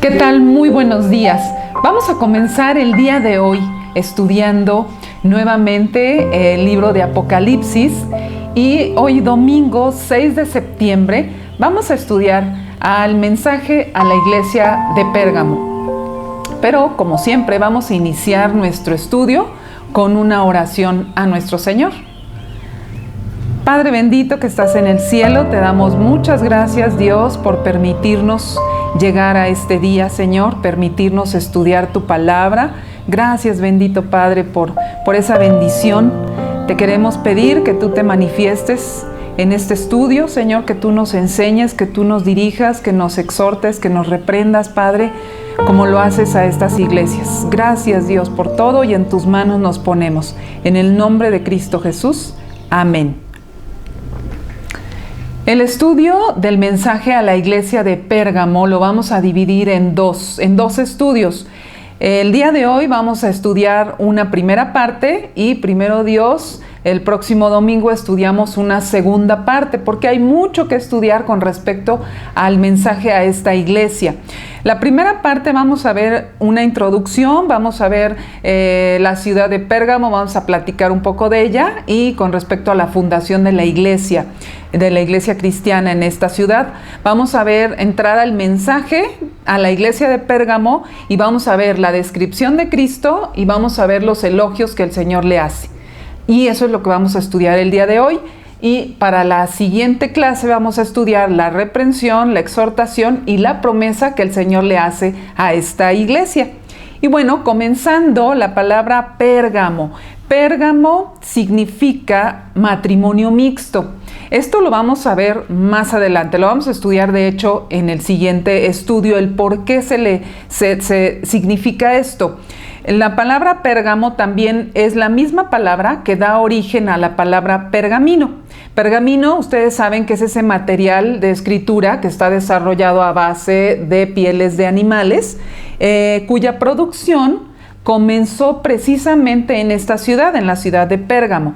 ¿Qué tal? Muy buenos días. Vamos a comenzar el día de hoy estudiando nuevamente el libro de Apocalipsis y hoy domingo 6 de septiembre vamos a estudiar al mensaje a la iglesia de Pérgamo. Pero como siempre vamos a iniciar nuestro estudio con una oración a nuestro Señor. Padre bendito que estás en el cielo, te damos muchas gracias, Dios, por permitirnos llegar a este día, Señor, permitirnos estudiar tu palabra. Gracias, bendito Padre, por esa bendición. Te queremos pedir que tú te manifiestes en este estudio, Señor, que tú nos enseñes, que tú nos dirijas, que nos exhortes, que nos reprendas, Padre, como lo haces a estas iglesias. Gracias, Dios, por todo, y en tus manos nos ponemos. En el nombre de Cristo Jesús. Amén. El estudio del mensaje a la iglesia de Pérgamo lo vamos a dividir en dos estudios. El día de hoy vamos a estudiar una primera parte y primero Dios, el próximo domingo estudiamos una segunda parte porque hay mucho que estudiar con respecto al mensaje a esta iglesia. La primera parte vamos a ver una introducción, vamos a ver la ciudad de Pérgamo, vamos a platicar un poco de ella y con respecto a la fundación de la iglesia cristiana en esta ciudad. Vamos a ver, entrar al mensaje a la iglesia de Pérgamo y vamos a ver la descripción de Cristo y vamos a ver los elogios que el Señor le hace. Y eso es lo que vamos a estudiar el día de hoy. Y para la siguiente clase vamos a estudiar la reprensión, la exhortación y la promesa que el Señor le hace a esta iglesia. Y bueno, comenzando la palabra Pérgamo. Pérgamo significa matrimonio mixto. Esto lo vamos a ver más adelante, lo vamos a estudiar de hecho en el siguiente estudio, el por qué se significa esto. La palabra Pérgamo también es la misma palabra que da origen a la palabra pergamino. Pergamino, ustedes saben que es ese material de escritura que está desarrollado a base de pieles de animales, cuya producción comenzó precisamente en esta ciudad, en la ciudad de Pérgamo.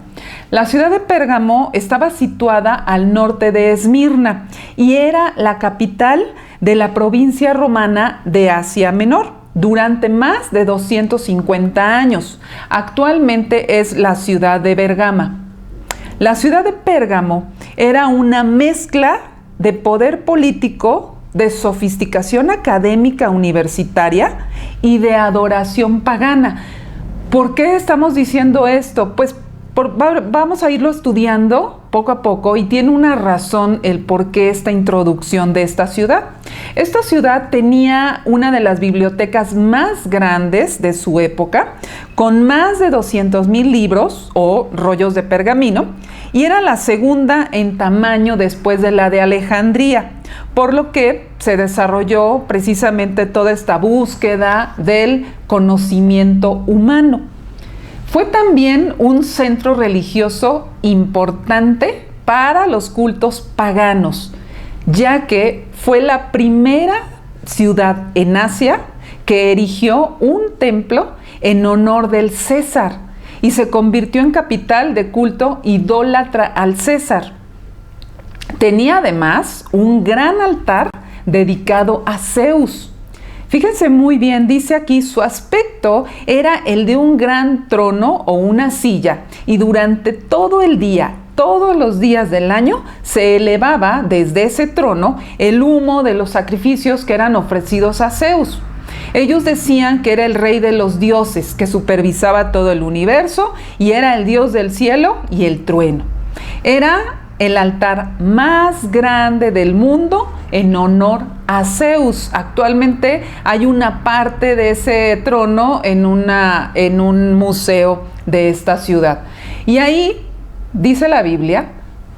La ciudad de Pérgamo estaba situada al norte de Esmirna y era la capital de la provincia romana de Asia Menor durante más de 250 años. Actualmente es la ciudad de Bergama. La ciudad de Pérgamo era una mezcla de poder político, de sofisticación académica universitaria y de adoración pagana. ¿Por qué estamos diciendo esto? Pues vamos a irlo estudiando poco a poco y tiene una razón el por qué esta introducción de esta ciudad. Esta ciudad tenía una de las bibliotecas más grandes de su época, con más de 200,000 libros o rollos de pergamino, y era la segunda en tamaño después de la de Alejandría, por lo que se desarrolló precisamente toda esta búsqueda del conocimiento humano. Fue también un centro religioso importante para los cultos paganos, ya que fue la primera ciudad en Asia que erigió un templo en honor del César y se convirtió en capital de culto idólatra al César. Tenía además un gran altar dedicado a Zeus. Fíjense muy bien, dice aquí, su aspecto era el de un gran trono o una silla, y durante todo el día, todos los días del año, se elevaba desde ese trono el humo de los sacrificios que eran ofrecidos a Zeus. Ellos decían que era el rey de los dioses, que supervisaba todo el universo y era el dios del cielo y el trueno. Era el altar más grande del mundo en honor a Zeus. Actualmente hay una parte de ese trono en un museo de esta ciudad. Y ahí, dice la Biblia,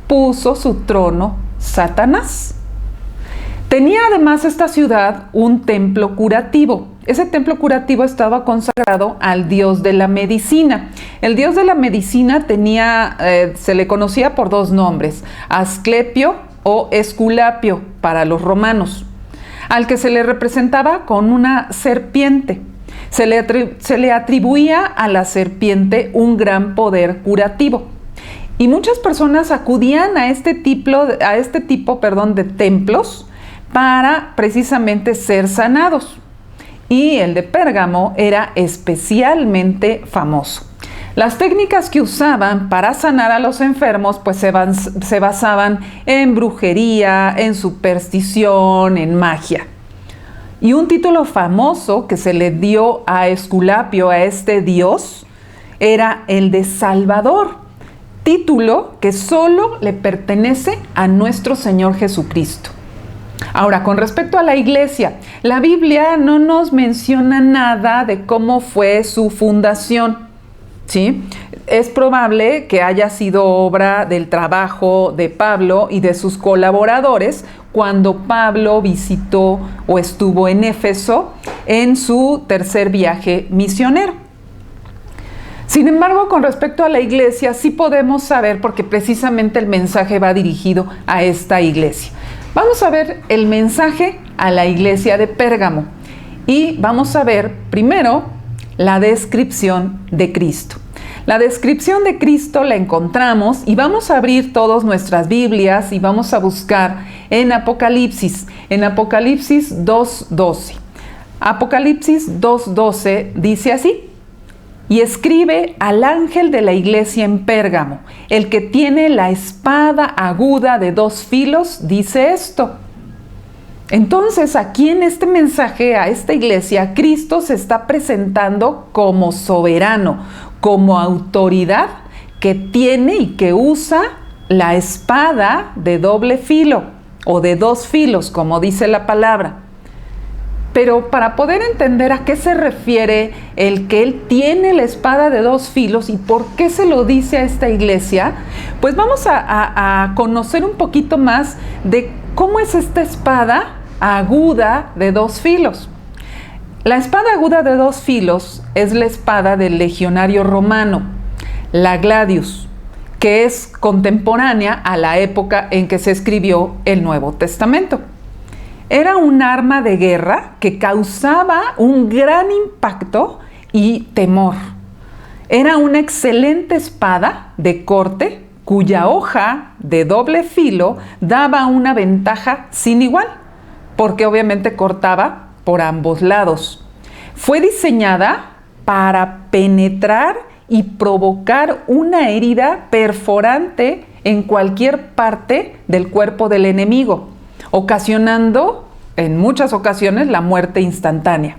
puso su trono Satanás. Tenía además esta ciudad un templo curativo. Ese templo curativo estaba consagrado al dios de la medicina. El dios de la medicina se le conocía por dos nombres, Asclepio o Esculapio para los romanos, al que se le representaba con una serpiente. Se le atribuía a la serpiente un gran poder curativo. Y muchas personas acudían a este tipo de templos para precisamente ser sanados. Y el de Pérgamo era especialmente famoso. Las técnicas que usaban para sanar a los enfermos pues se basaban en brujería, en superstición, en magia. Y un título famoso que se le dio a Esculapio, a este dios, era el de Salvador, título que solo le pertenece a nuestro Señor Jesucristo. Ahora, con respecto a la iglesia, la Biblia no nos menciona nada de cómo fue su fundación. ¿Sí? Es probable que haya sido obra del trabajo de Pablo y de sus colaboradores cuando Pablo visitó o estuvo en Éfeso en su tercer viaje misionero. Sin embargo, con respecto a la iglesia, sí podemos saber, porque precisamente el mensaje va dirigido a esta iglesia. Vamos a ver el mensaje a la iglesia de Pérgamo y vamos a ver primero la descripción de Cristo. La descripción de Cristo la encontramos y vamos a abrir todas nuestras Biblias y vamos a buscar en Apocalipsis 2:12. Apocalipsis 2:12 dice así: y escribe al ángel de la iglesia en Pérgamo, el que tiene la espada aguda de 2 filos, dice esto. Entonces, aquí en este mensaje a esta iglesia, Cristo se está presentando como soberano, como autoridad que tiene y que usa la espada de doble filo o de 2 filos, como dice la palabra. Pero para poder entender a qué se refiere el que Él tiene la espada de 2 filos y por qué se lo dice a esta iglesia, pues vamos a conocer un poquito más de cómo es esta espada aguda de 2 filos. La espada aguda de 2 filos es la espada del legionario romano, la gladius, que es contemporánea a la época en que se escribió el Nuevo Testamento. Era un arma de guerra que causaba un gran impacto y temor. Era una excelente espada de corte cuya hoja de doble filo daba una ventaja sin igual, porque obviamente cortaba por ambos lados. Fue diseñada para penetrar y provocar una herida perforante en cualquier parte del cuerpo del enemigo, ocasionando en muchas ocasiones la muerte instantánea.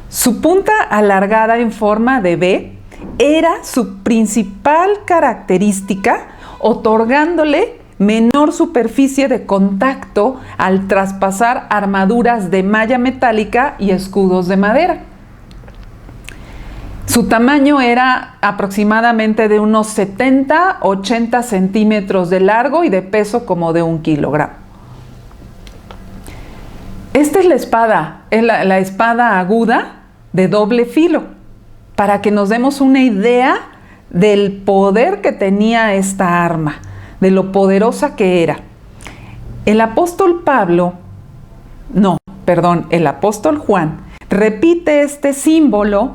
Su punta alargada en forma de V era su principal característica, otorgándole menor superficie de contacto al traspasar armaduras de malla metálica y escudos de madera. Su tamaño era aproximadamente de unos 70-80 centímetros de largo y de peso como de 1 kilogramo. Esta es la espada, la espada aguda de doble filo, para que nos demos una idea del poder que tenía esta arma, de lo poderosa que era. El apóstol Juan repite este símbolo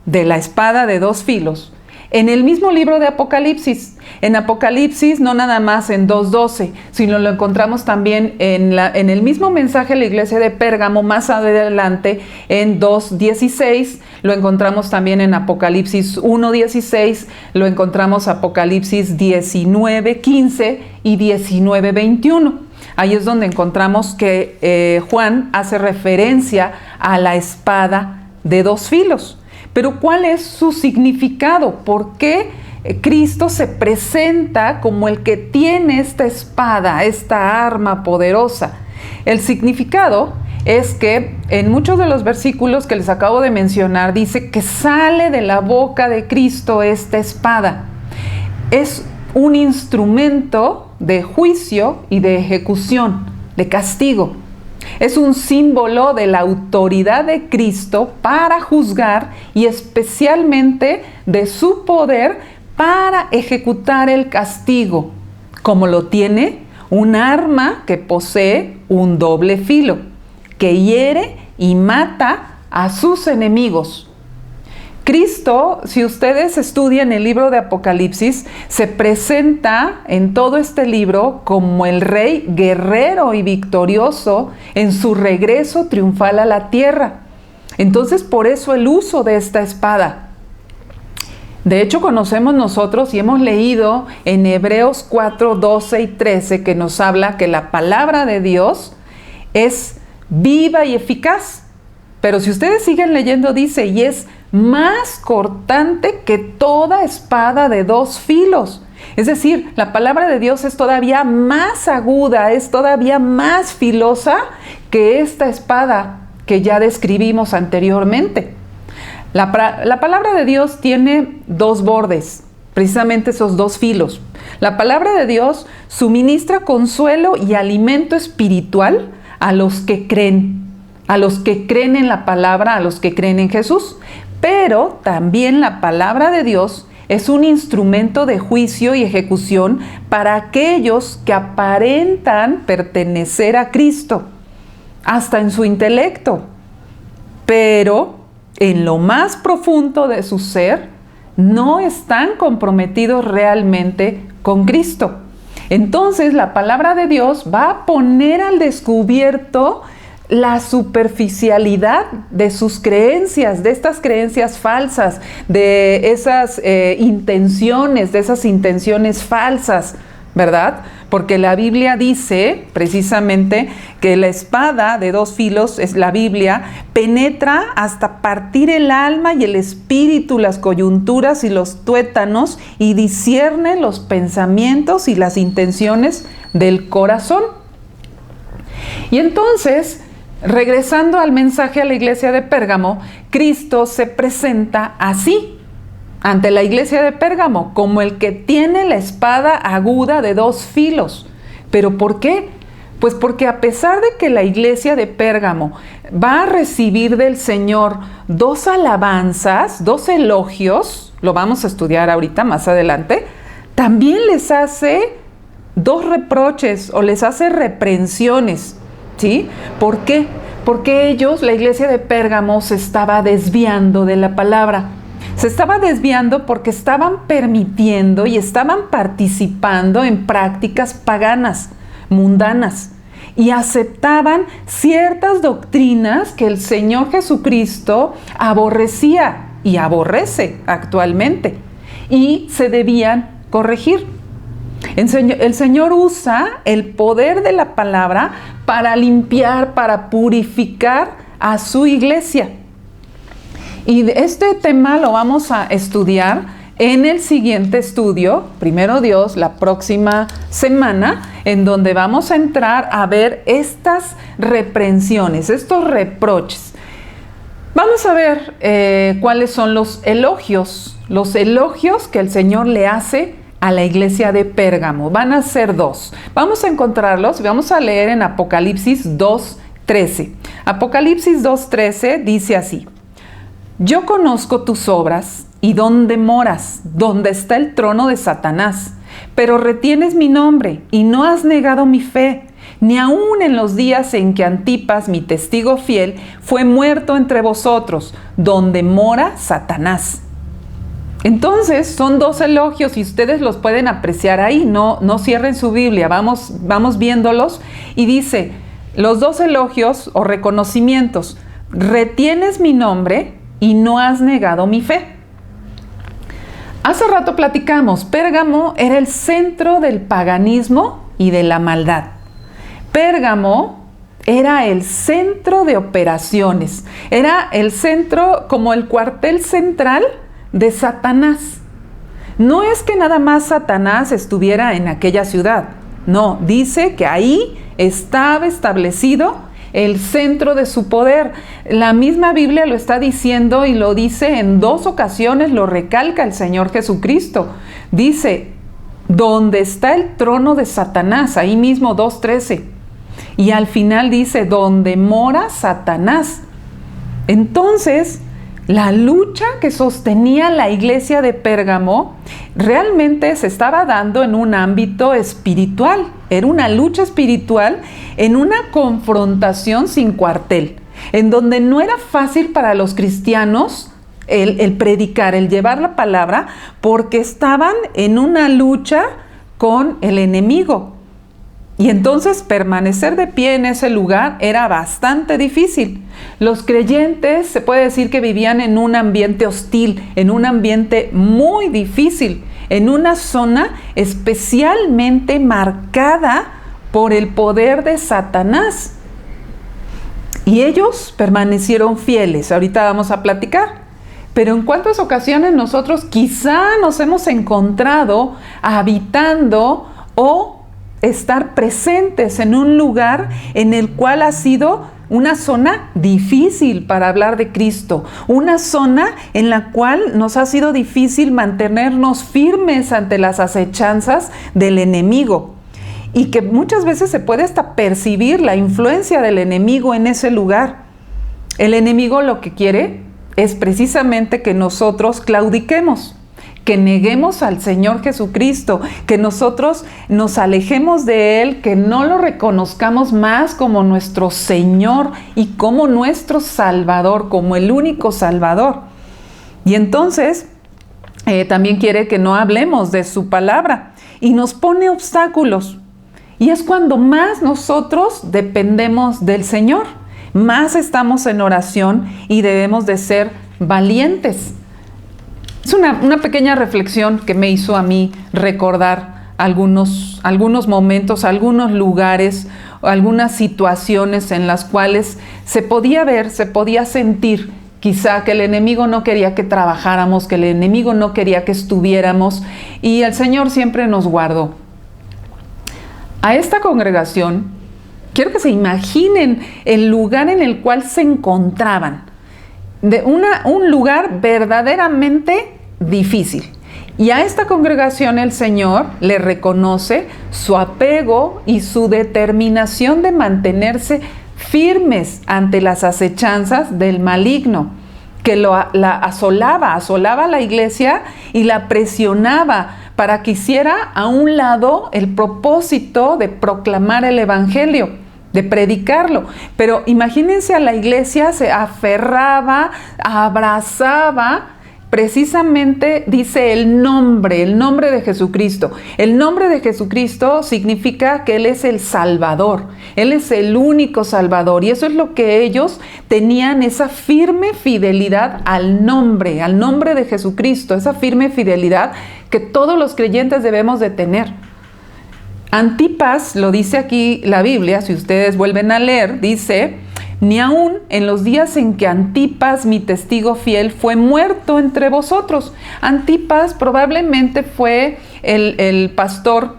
de la espada de 2 filos en el mismo libro de Apocalipsis. En Apocalipsis, no nada más en 2:12, sino lo encontramos también en el mismo mensaje a la iglesia de Pérgamo, más adelante en 2:16, lo encontramos también en Apocalipsis 1:16, lo encontramos Apocalipsis 19:15 y 19:21. Ahí es donde encontramos que Juan hace referencia a la espada de 2 filos. Pero ¿cuál es su significado? ¿Por qué Cristo se presenta como el que tiene esta espada, esta arma poderosa? El significado es que en muchos de los versículos que les acabo de mencionar dice que sale de la boca de Cristo esta espada. Es un instrumento de juicio y de ejecución, de castigo. Es un símbolo de la autoridad de Cristo para juzgar y especialmente de su poder para ejecutar el castigo, como lo tiene un arma que posee un doble filo, que hiere y mata a sus enemigos. Cristo, si ustedes estudian el libro de Apocalipsis, se presenta en todo este libro como el rey guerrero y victorioso en su regreso triunfal a la tierra. Entonces, por eso el uso de esta espada. De hecho, conocemos nosotros y hemos leído en Hebreos 4, 12 y 13 que nos habla que la palabra de Dios es viva y eficaz. Pero si ustedes siguen leyendo, dice, y es más cortante que toda espada de dos filos. Es decir, la palabra de Dios es todavía más aguda, es todavía más filosa que esta espada que ya describimos anteriormente. La palabra de Dios tiene dos bordes, precisamente esos dos filos. La palabra de Dios suministra consuelo y alimento espiritual a los que creen en la palabra, a los que creen en Jesús. Pero también la palabra de Dios es un instrumento de juicio y ejecución para aquellos que aparentan pertenecer a Cristo, hasta en su intelecto, pero en lo más profundo de su ser no están comprometidos realmente con Cristo. Entonces la palabra de Dios va a poner al descubierto la superficialidad de sus creencias, de estas creencias falsas, de esas intenciones falsas, ¿verdad? Porque la Biblia dice precisamente que la espada de dos filos, es la Biblia, penetra hasta partir el alma y el espíritu, las coyunturas y los tuétanos, y discierne los pensamientos y las intenciones del corazón. Y entonces, regresando al mensaje a la iglesia de Pérgamo, Cristo se presenta así ante la iglesia de Pérgamo, como el que tiene la espada aguda de dos filos. ¿Pero por qué? Pues porque a pesar de que la iglesia de Pérgamo va a recibir del Señor dos alabanzas, dos elogios, lo vamos a estudiar ahorita más adelante, también les hace dos reproches o les hace reprensiones. ¿Sí? ¿Por qué? Porque ellos, la iglesia de Pérgamo, se estaba desviando de la palabra. Se estaba desviando porque estaban permitiendo y estaban participando en prácticas paganas, mundanas, y aceptaban ciertas doctrinas que el Señor Jesucristo aborrecía y aborrece actualmente, y se debían corregir. El Señor usa el poder de la palabra para limpiar, para purificar a su iglesia. Y este tema lo vamos a estudiar en el siguiente estudio, primero Dios, la próxima semana, en donde vamos a entrar a ver estas reprensiones, estos reproches. Vamos a ver cuáles son los elogios que el Señor le hace a la iglesia de Pérgamo. Van a ser dos. Vamos a encontrarlos y vamos a leer en Apocalipsis 2:13. Apocalipsis 2:13 dice así: Yo conozco tus obras y dónde moras, donde está el trono de Satanás, pero retienes mi nombre y no has negado mi fe, ni aun en los días en que Antipas, mi testigo fiel, fue muerto entre vosotros, donde mora Satanás. Entonces son dos elogios y ustedes los pueden apreciar ahí, no cierren su Biblia, vamos viéndolos. Y dice, los dos elogios o reconocimientos: retienes mi nombre y no has negado mi fe. Hace rato platicamos, Pérgamo era el centro del paganismo y de la maldad. Pérgamo era el centro de operaciones, era el centro, como el cuartel central de Satanás. No es que nada más Satanás estuviera en aquella ciudad, no, dice que ahí estaba establecido el centro de su poder. La misma Biblia lo está diciendo y lo dice en dos ocasiones, lo recalca el Señor Jesucristo. Dice, donde está el trono de Satanás, ahí mismo 2:13. Y al final dice, donde mora Satanás. Entonces, la lucha que sostenía la iglesia de Pérgamo realmente se estaba dando en un ámbito espiritual. Era una lucha espiritual en una confrontación sin cuartel, en donde no era fácil para los cristianos el predicar, el llevar la palabra, porque estaban en una lucha con el enemigo. Y entonces permanecer de pie en ese lugar era bastante difícil. Los creyentes se puede decir que vivían en un ambiente hostil, en un ambiente muy difícil, en una zona especialmente marcada por el poder de Satanás. Y ellos permanecieron fieles. Ahorita vamos a platicar. Pero en cuántas ocasiones nosotros quizá nos hemos encontrado habitando o estar presentes en un lugar en el cual ha sido una zona difícil para hablar de Cristo, una zona en la cual nos ha sido difícil mantenernos firmes ante las acechanzas del enemigo, y que muchas veces se puede hasta percibir la influencia del enemigo en ese lugar. El enemigo lo que quiere es precisamente que nosotros claudiquemos, que neguemos al Señor Jesucristo, que nosotros nos alejemos de Él, que no lo reconozcamos más como nuestro Señor y como nuestro Salvador, como el único Salvador. Y entonces también quiere que no hablemos de su palabra y nos pone obstáculos. Y es cuando más nosotros dependemos del Señor, más estamos en oración y debemos de ser valientes. Es una pequeña reflexión que me hizo a mí recordar algunos momentos, algunos lugares, algunas situaciones en las cuales se podía ver, se podía sentir quizá que el enemigo no quería que trabajáramos, que el enemigo no quería que estuviéramos, y el Señor siempre nos guardó. A esta congregación, quiero que se imaginen el lugar en el cual se encontraban, un lugar verdaderamente difícil. Y a esta congregación el Señor le reconoce su apego y su determinación de mantenerse firmes ante las acechanzas del maligno, que la asolaba la iglesia y la presionaba para que hiciera a un lado el propósito de proclamar el evangelio, de predicarlo. Pero imagínense, a la iglesia se aferraba, abrazaba, precisamente dice el nombre de Jesucristo. El nombre de Jesucristo significa que Él es el Salvador, Él es el único Salvador, y eso es lo que ellos tenían, esa firme fidelidad al nombre de Jesucristo, esa firme fidelidad que todos los creyentes debemos de tener. Antipas, lo dice aquí la Biblia, si ustedes vuelven a leer, dice: ni aun en los días en que Antipas, mi testigo fiel, fue muerto entre vosotros. Antipas probablemente fue el pastor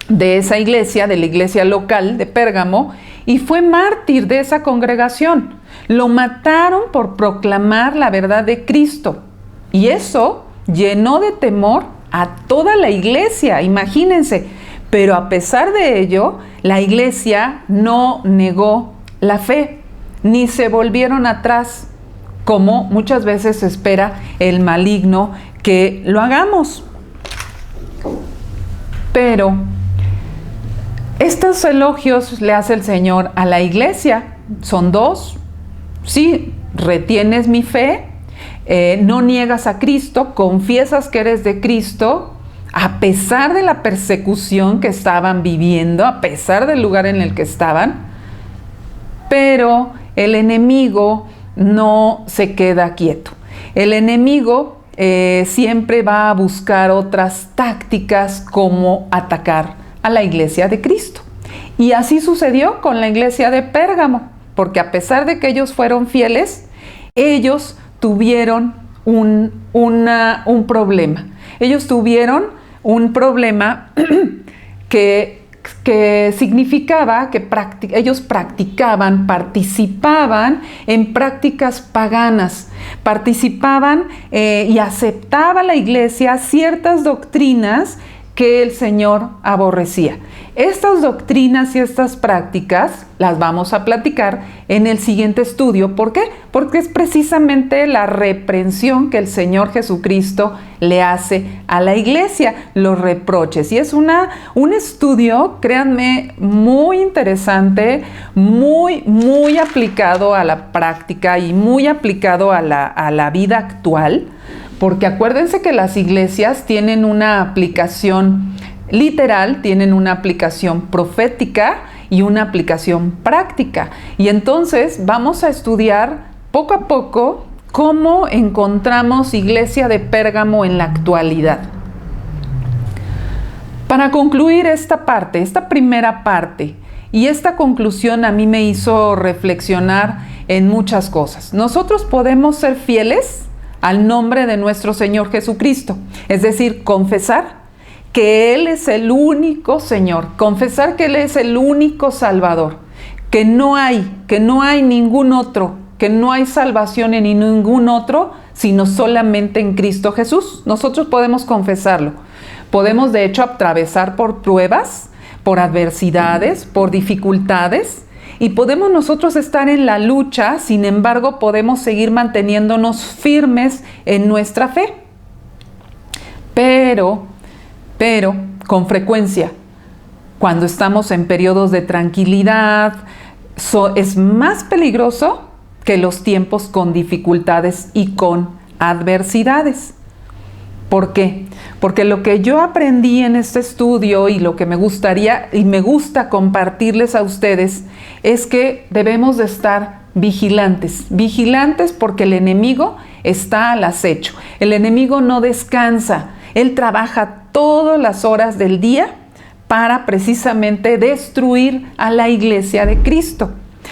de esa iglesia, de la iglesia local de Pérgamo, y fue mártir de esa congregación. Lo mataron por proclamar la verdad de Cristo. Y eso llenó de temor a toda la iglesia, imagínense. Pero a pesar de ello, la iglesia no negó la fe, ni se volvieron atrás, como muchas veces espera el maligno que lo hagamos. Pero estos elogios le hace el Señor a la iglesia. Son dos: sí, retienes mi fe, no niegas a Cristo, confiesas que eres de Cristo, a pesar de la persecución que estaban viviendo, a pesar del lugar en el que estaban. Pero el enemigo no se queda quieto. El enemigo siempre va a buscar otras tácticas como atacar a la iglesia de Cristo. Y así sucedió con la iglesia de Pérgamo, porque a pesar de que ellos fueron fieles, ellos tuvieron un problema. Ellos tuvieron un problema que significaba que ellos participaban en prácticas paganas, participaban y aceptaba la iglesia ciertas doctrinas que el Señor aborrecía. Estas doctrinas y estas prácticas las vamos a platicar en el siguiente estudio. ¿Por qué? Porque es precisamente la reprensión que el Señor Jesucristo le hace a la iglesia, los reproches. Y es un estudio, créanme, muy interesante, muy aplicado a la práctica y muy aplicado a la vida actual. Porque acuérdense que las iglesias tienen una aplicación literal, tienen una aplicación profética y una aplicación práctica. Y entonces vamos a estudiar poco a poco cómo encontramos iglesia de Pérgamo en la actualidad. Para concluir esta primera parte, y esta conclusión a mí me hizo reflexionar en muchas cosas. Nosotros podemos ser fieles al nombre de nuestro Señor Jesucristo, es decir, confesar que Él es el único Señor, confesar que Él es el único Salvador, que no hay ningún otro, que no hay salvación en ningún otro, sino solamente en Cristo Jesús. Nosotros podemos confesarlo, podemos de hecho atravesar por pruebas, por adversidades, por dificultades, y podemos nosotros estar en la lucha, sin embargo, podemos seguir manteniéndonos firmes en nuestra fe. Pero, con frecuencia, cuando estamos en periodos de tranquilidad, es más peligroso que los tiempos con dificultades y con adversidades. ¿Por qué? Porque lo que yo aprendí en este estudio y lo que me gustaría y me gusta compartirles a ustedes es que debemos de estar vigilantes porque el enemigo está al acecho. El enemigo no descansa, él trabaja todas las horas del día para precisamente destruir a la iglesia de Cristo.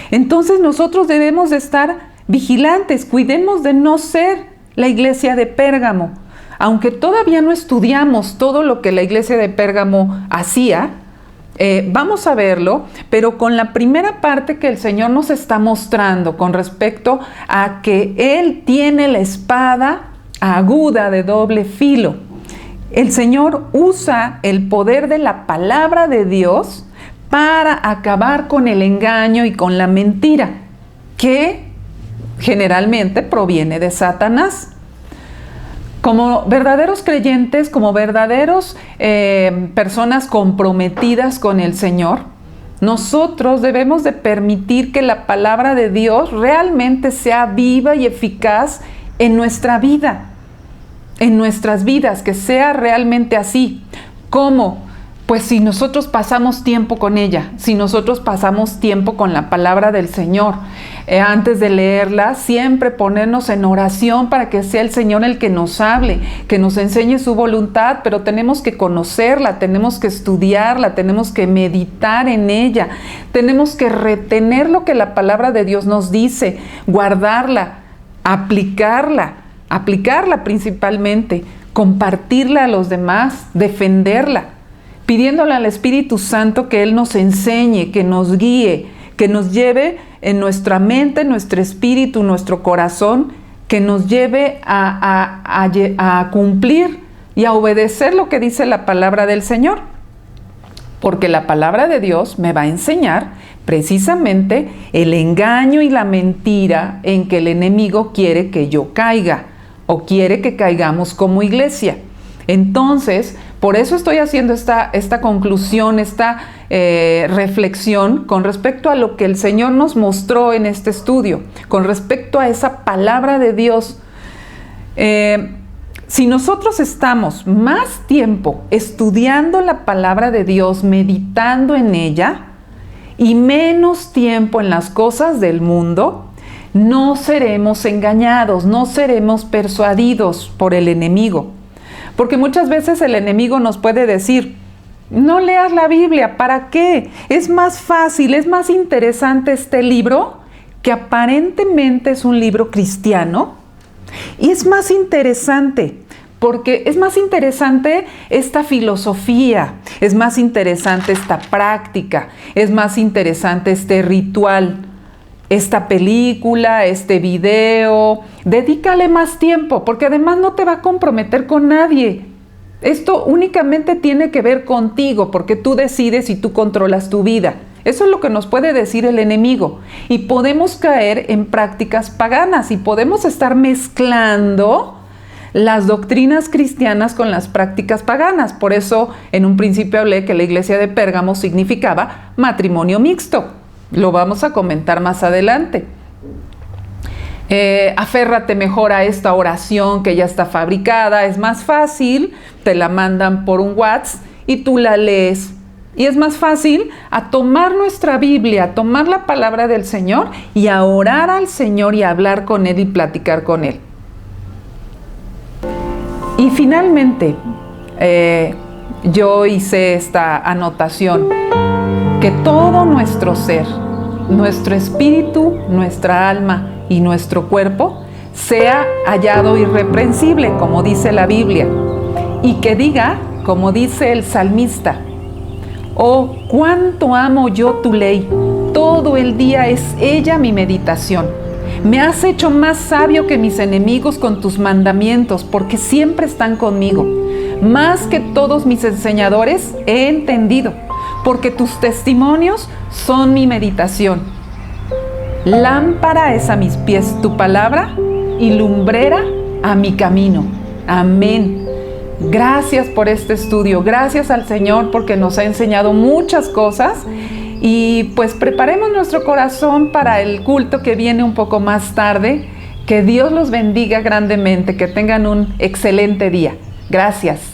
Entonces nosotros debemos de estar vigilantes, cuidemos de no ser la iglesia de Pérgamo. Aunque todavía no estudiamos todo lo que la iglesia de Pérgamo hacía, vamos a verlo, pero con la primera parte que el Señor nos está mostrando con respecto a que Él tiene la espada aguda de doble filo. El Señor usa el poder de la palabra de Dios para acabar con el engaño y con la mentira, que generalmente proviene de Satanás. Como verdaderos creyentes, como verdaderos personas comprometidas con el Señor, nosotros debemos de permitir que la palabra de Dios realmente sea viva y eficaz en nuestra vida, en nuestras vidas, que sea realmente así. ¿Cómo? Pues si nosotros pasamos tiempo con ella, si nosotros pasamos tiempo con la palabra del Señor, antes de leerla, siempre ponernos en oración para que sea el Señor el que nos hable, que nos enseñe su voluntad, pero tenemos que conocerla, tenemos que estudiarla, tenemos que meditar en ella, tenemos que retener lo que la palabra de Dios nos dice, guardarla, aplicarla principalmente, compartirla a los demás, defenderla, pidiéndole al Espíritu Santo que Él nos enseñe, que nos guíe, que nos lleve en nuestra mente, nuestro espíritu, nuestro corazón, que nos lleve a cumplir y a obedecer lo que dice la palabra del Señor. Porque la palabra de Dios me va a enseñar precisamente el engaño y la mentira en que el enemigo quiere que yo caiga o quiere que caigamos como iglesia. Entonces, por eso estoy haciendo esta conclusión, esta reflexión con respecto a lo que el Señor nos mostró en este estudio, con respecto a esa palabra de Dios. Si nosotros estamos más tiempo estudiando la palabra de Dios, meditando en ella, y menos tiempo en las cosas del mundo, no seremos engañados, no seremos persuadidos por el enemigo. Porque muchas veces el enemigo nos puede decir, no leas la Biblia, ¿para qué? Es más fácil, es más interesante este libro, que aparentemente es un libro cristiano, y es más interesante, porque es más interesante esta filosofía, es más interesante esta práctica, es más interesante este ritual, esta película, este video. Dedícale más tiempo, porque además no te va a comprometer con nadie. Esto únicamente tiene que ver contigo, porque tú decides y tú controlas tu vida. Eso es lo que nos puede decir el enemigo. Y podemos caer en prácticas paganas y podemos estar mezclando las doctrinas cristianas con las prácticas paganas. Por eso en un principio hablé que la iglesia de Pérgamo significaba matrimonio mixto. Lo vamos a comentar más adelante. Aférrate mejor a esta oración que ya está fabricada, es más fácil, te la mandan por un WhatsApp y tú la lees. Y es más fácil a tomar nuestra Biblia, a tomar la palabra del Señor y a orar al Señor y a hablar con Él y platicar con Él. Y finalmente, yo hice esta anotación, que todo nuestro ser, nuestro espíritu, nuestra alma y nuestro cuerpo sea hallado irreprensible, como dice la Biblia, y que diga, como dice el salmista: oh, cuánto amo yo tu ley, todo el día es ella mi meditación. Me has hecho más sabio que mis enemigos con tus mandamientos, porque siempre están conmigo. Más que todos mis enseñadores he entendido, porque tus testimonios son mi meditación. Lámpara es a mis pies tu palabra y lumbrera a mi camino. Amén. Gracias por este estudio. Gracias al Señor porque nos ha enseñado muchas cosas. Y pues preparemos nuestro corazón para el culto que viene un poco más tarde. Que Dios los bendiga grandemente. Que tengan un excelente día. Gracias.